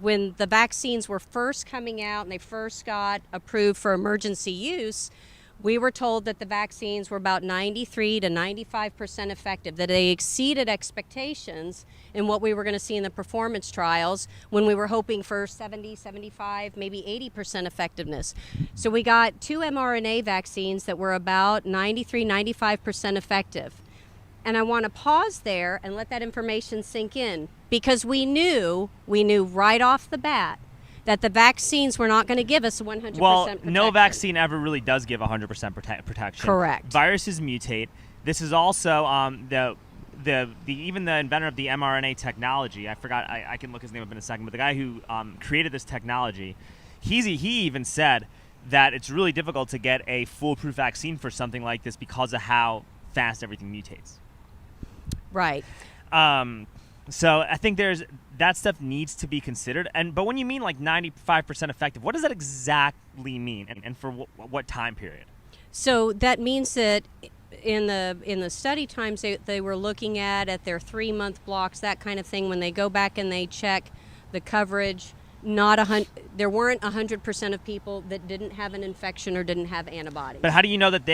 When the vaccines were first coming out and they first got approved for emergency use, we were told that the vaccines were about 93 to 95% effective, that they exceeded expectations in what we were going to see in the performance trials when we were hoping for 70, 75, maybe 80% effectiveness. So we got 2 mRNA vaccines that were about 93, 95% effective. And I want to pause there and let that information sink in, because we knew right off the bat that the vaccines were not going to give us 100% protection. No vaccine ever really does give 100% protection. Correct. Viruses mutate. This is also even the inventor of the mRNA technology. I forgot. I can look his name up in a second. But the guy who created this technology, he even said that it's really difficult to get a foolproof vaccine for something like this because of how fast everything mutates. Right. So I think that stuff needs to be considered. But when you mean like 95% effective, what does that exactly mean, and for what time period? So that means that in the study times they were looking at their 3-month blocks, that kind of thing. When they go back and they check the coverage, there weren't 100% of people that didn't have an infection or didn't have antibodies. But how do you know that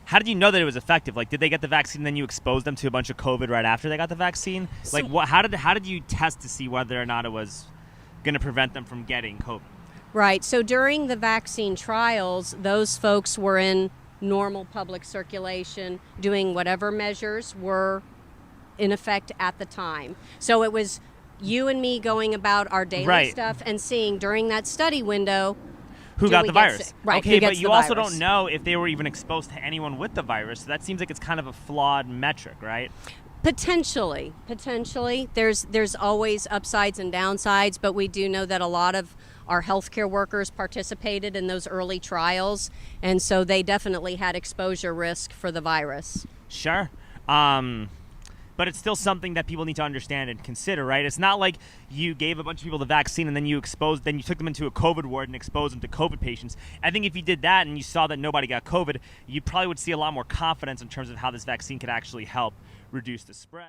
how did you know that it was effective? Like, did they get the vaccine and then you exposed them to a bunch of COVID right after they got the vaccine? So, like, how did you test to see whether or not it was going to prevent them from getting COVID? Right. So during the vaccine trials, those folks were in normal public circulation, doing whatever measures were in effect at the time. So it was you and me going about our daily stuff and seeing during that study window who got the virus. Right. Okay, but you also don't know if they were even exposed to anyone with the virus. So that seems like it's kind of a flawed metric, right? Potentially. There's always upsides and downsides, but we do know that a lot of our healthcare workers participated in those early trials, and so they definitely had exposure risk for the virus. Sure. But it's still something that people need to understand and consider, right? It's not like you gave a bunch of people the vaccine and then you took them into a COVID ward and exposed them to COVID patients. I think if you did that and you saw that nobody got COVID, you probably would see a lot more confidence in terms of how this vaccine could actually help reduce the spread.